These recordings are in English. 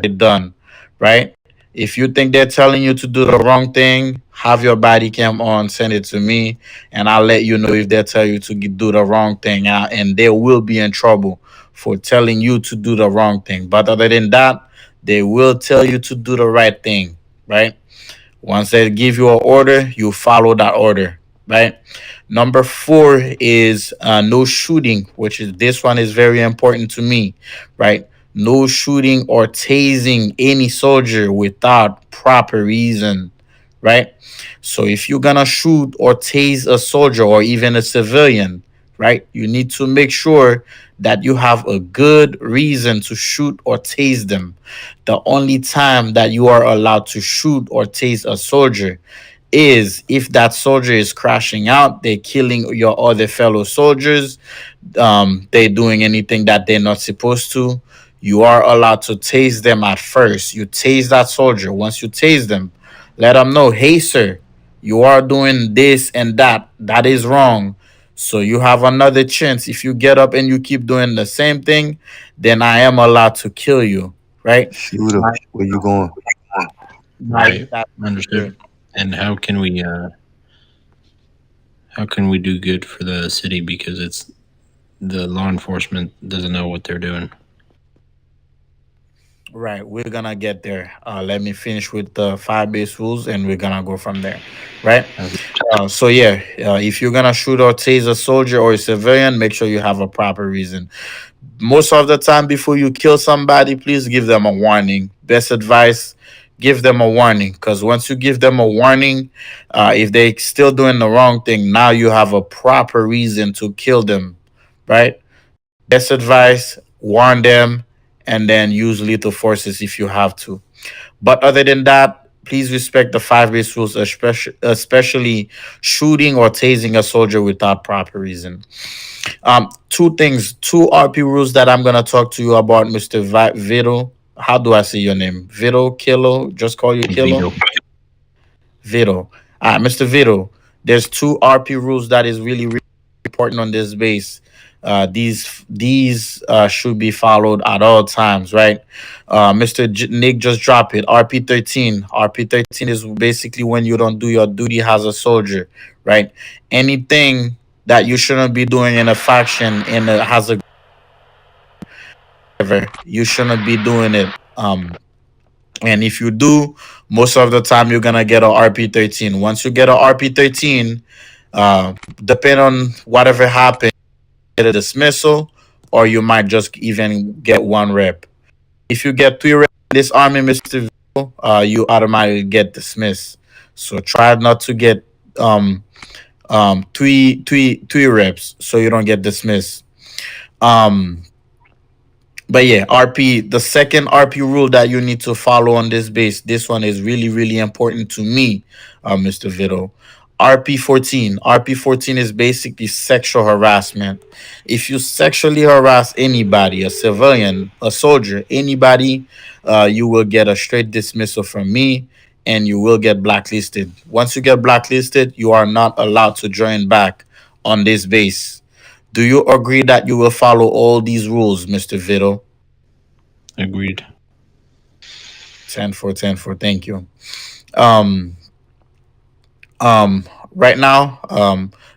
it done, right? If you think they're telling you to do the wrong thing, have your body cam on, send it to me, and I'll let you know if they tell you to do the wrong thing, and they will be in trouble for telling you to do the wrong thing. But other than that, they will tell you to do the right thing, right? Once they give you an order, you follow that order, right? Number four is no shooting, which is this one is very important to me, right? No shooting or tasing any soldier without proper reason, right? So if you're gonna shoot or tase a soldier or even a civilian, right, you need to make sure that you have a good reason to shoot or tase them. The only time that you are allowed to shoot or tase a soldier is if that soldier is crashing out, they're killing your other fellow soldiers, they're doing anything that they're not supposed to. You are allowed to tase them at first. You tase that soldier. Once you tase them, let them know, hey, sir, you are doing this and that. That is wrong. So you have another chance. If you get up and you keep doing the same thing, then I am allowed to kill you, right? Shoot 'em. Where you going? Right. That's Understood. And how can we do good for the city because it's the law enforcement doesn't know what they're doing. right. We're gonna get there. Let me finish with the five base rules, and we're gonna go from there, right? Okay. So yeah, if you're gonna shoot or tase a soldier or a civilian, make sure you have a proper reason. Most of the time, before you kill somebody, please give them a warning. Best advice: give them a warning, because once you give them a warning, if they still doing the wrong thing, now you have a proper reason to kill them, right? Best advice: warn them, and then use lethal forces if you have to. But other than that, please respect the five base rules, especially shooting or tasing a soldier without proper reason. Two things, two RP rules that I'm gonna talk to you about, Mister Vito. How do I say your name? Vito Kilo. Just call you Kilo. Vito. Vito. Mr. Vito. There's two RP rules that is really, really important on this base. These should be followed at all times, right? Mr. Nick just dropped it. RP 13. RP 13 is basically when you don't do your duty as a soldier, right? Anything that you shouldn't be doing in a faction in a has a you shouldn't be doing it. And if you do, most of the time you're gonna get a RP 13. Once you get a RP 13, depending on whatever happens, get a dismissal, or you might just even get one rep. If you get three reps in this army, Mister Vito, you automatically get dismissed. So try not to get um three reps so you don't get dismissed. Um, but yeah, RP, the second RP rule that you need to follow on this base, this one is really, really important to me, Mr. Vito. RP 14. RP 14 is basically sexual harassment. If you sexually harass anybody, a civilian, a soldier, anybody, you will get a straight dismissal from me, and you will get blacklisted. Once you get blacklisted, you are not allowed to join back on this base. Do you agree that you will follow all these rules, Mr. Vito? Agreed. 10 for 10 for thank you. Um um right now,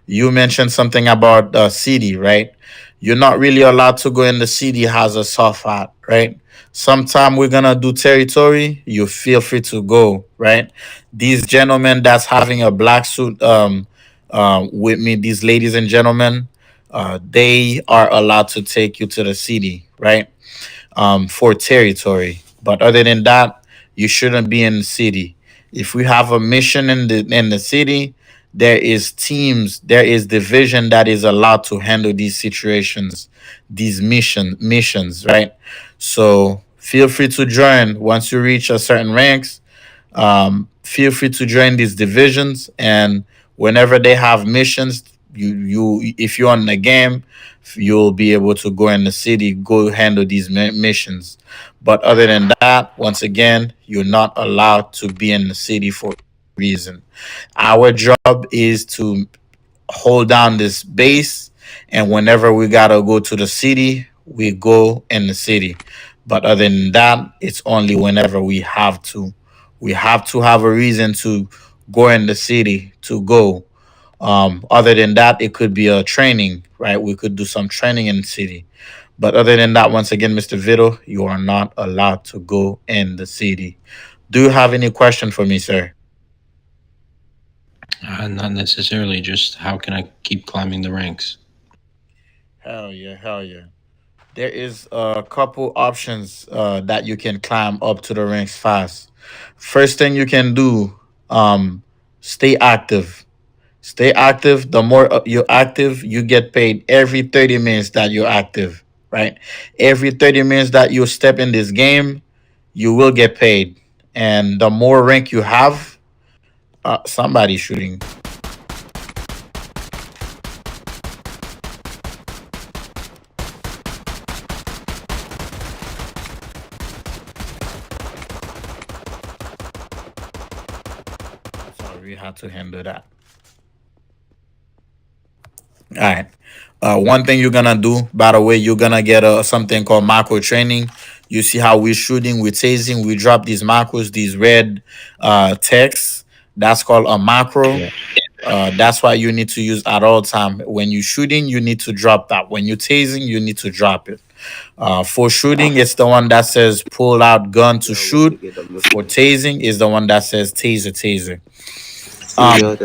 you mentioned something about city, right? You're not really allowed to go in the city has a soft hat, right? Sometime we're gonna do territory, you feel free to go, right? These gentlemen that's having a black suit with me, these ladies and gentlemen, they are allowed to take you to the city, right? For territory. But other than that, you shouldn't be in the city. If we have a mission in the city, there is teams, there is division that is allowed to handle these situations, these missions, right? So feel free to join once you reach a certain ranks. Feel free to join these divisions, and whenever they have missions, you if you're on the game, you'll be able to go in the city, go handle these missions. But other than that, once again, you're not allowed to be in the city for reason. Our job is to hold down this base, and whenever we gotta go to the city, we go in the city. But other than that, it's only whenever we have to. We have to have a reason to go in the city to go. Other than that, it could be a training, right? We could do some training in the city. But other than that, once again, Mr. Vito, you are not allowed to go in the city. Do you have any question for me, sir? Not necessarily. Just how can I keep climbing the ranks? Hell yeah, hell yeah. There is a couple options that you can climb up to the ranks fast. First thing you can do, um, stay active. Stay active. The more you're active, you get paid every 30 minutes that you're active, right? Every 30 minutes that you step in this game, you will get paid. And the more rank you have, somebody shooting. Sorry, we had to handle that. All right. One thing you're gonna do, by the way, you're gonna get something called macro training. You see how we're shooting, we're tasing, we drop these macros, these red text. That's called a macro. Yeah. That's why you need to use at all time. When you're shooting, you need to drop that. When you're tasing, you need to drop it. For shooting, it's the one that says pull out gun to shoot. For tasing, is the one that says taser taser. Um,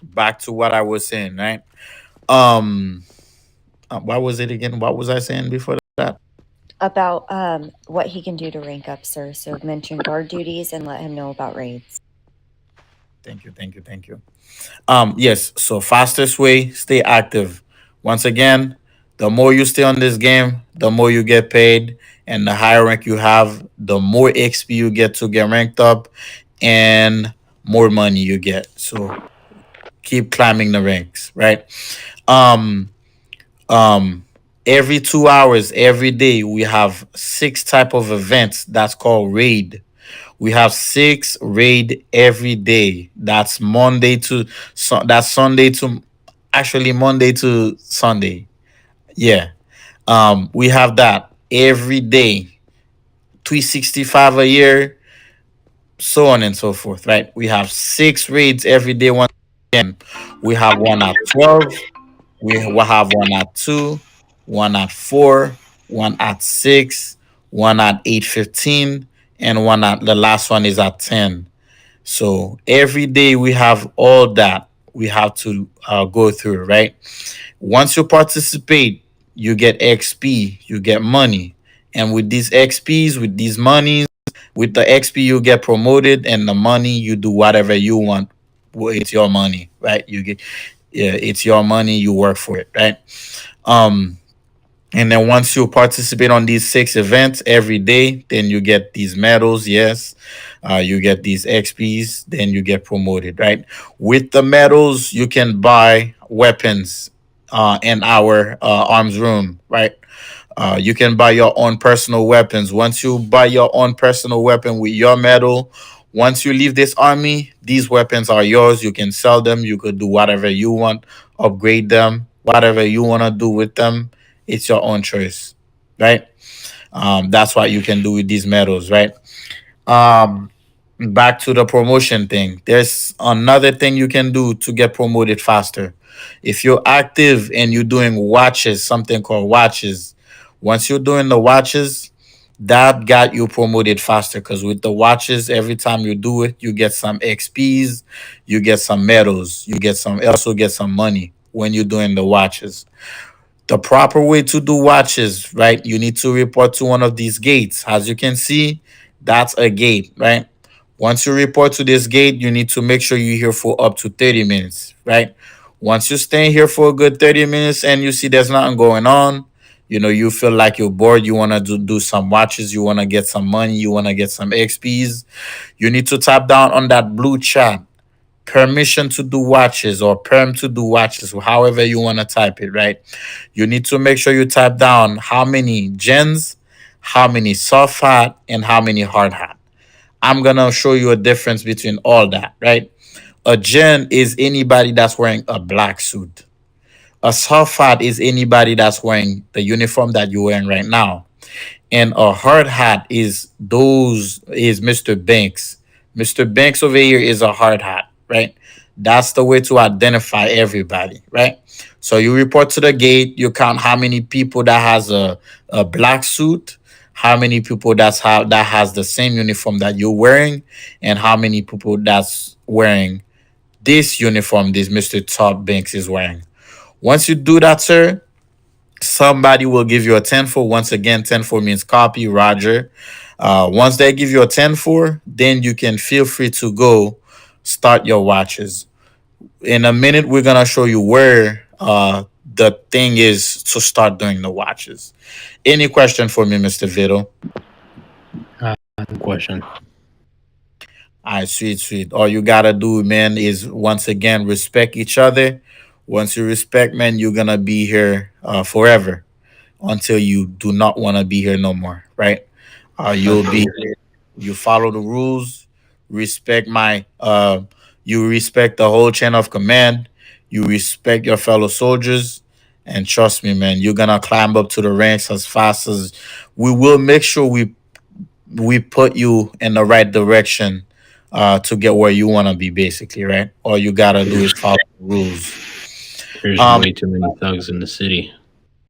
Back to what I was saying, right? Um, what was it again? What was I saying before that? About what he can do to rank up, sir. So mention guard duties and let him know about raids. Thank you, thank you, thank you. Yes. So fastest way, stay active. Once again, the more you stay on this game, the more you get paid, and the higher rank you have, the more XP you get to get ranked up, and more money you get. So keep climbing the ranks, right? Um, um, every 2 hours, every day, we have six type of events that's called raid. We have six raid every day. That's Monday to that's Sunday to actually Monday to Sunday. Yeah. We have that every day. 365 a year, so on and so forth, right? We have six raids every day. Once again, we have one at 12, we will have one at 2, one at 4, one at 6, one at 8:15, and one at the last one is at 10. So every day we have all that we have to go through, right? Once you participate, you get XP, you get money. And with these XPs, with these monies, with the XP, you get promoted, and the money, you do whatever you want. Well, it's your money, right? You get, yeah, it's your money, you work for it, right? Um, and then once you participate on these six events every day, then you get these medals. Yes, you get these XPs. Then you get promoted. Right. With the medals, you can buy weapons in our arms room. Right. You can buy your own personal weapons. Once you buy your own personal weapon with your medal, once you leave this army, these weapons are yours. You can sell them. You could do whatever you want, upgrade them, whatever you want to do with them. It's your own choice, right? That's what you can do with these medals, right? Um, Back to the promotion thing. There's another thing you can do to get promoted faster. If you're active and you're doing watches, something called watches, once you're doing the watches, that got you promoted faster because with the watches, every time you do it, you get some XPs, you get some medals, you get some also get some money when you're doing the watches. The proper way to do watches, right? You need to report to one of these gates. As you can see, that's a gate, right? Once you report to this gate, you need to make sure you're here for up to 30 minutes, right? Once you stay here for a good 30 minutes and you see there's nothing going on, you feel like you're bored, you want to do some watches, you want to get some money, you want to get some XPs, you need to tap down on that blue chat, permission to do watches or perm to do watches, however you want to type it, right? You need to make sure you type down how many gens, how many soft hat, and how many hard hat. I'm gonna show you a difference between all that, right? A gen is anybody that's wearing a black suit. A soft hat is anybody that's wearing the uniform that you're wearing right now. And a hard hat is Mr. Banks. Mr. Banks over here is a hard hat, right? That's the way to identify everybody, right? So you report to the gate, you count how many people that has a black suit, how many people that has the same uniform that you're wearing, and how many people that's wearing this uniform this Mr. Top Banks is wearing. Once you do that, sir, somebody will give you a 10 for. Once again, 10 for means copy, Roger. Once they give you a 10 for, then you can feel free to go start your watches. In a minute, we're going to show you where the thing is to start doing the watches. Any question for me, Mr. Vito? Question. All right, sweet, sweet. All you gotta do, man, is once again respect each other. Once you respect, man, you're gonna be here forever until you do not want to be here no more, right? You'll be you follow the rules, respect my you respect the whole chain of command, you respect your fellow soldiers, and trust me, man, you're gonna climb up to the ranks as fast as we will make sure we put you in the right direction to get where you want to be, basically, right? All you gotta do is follow the rules. There's Um, way too many thugs in the city.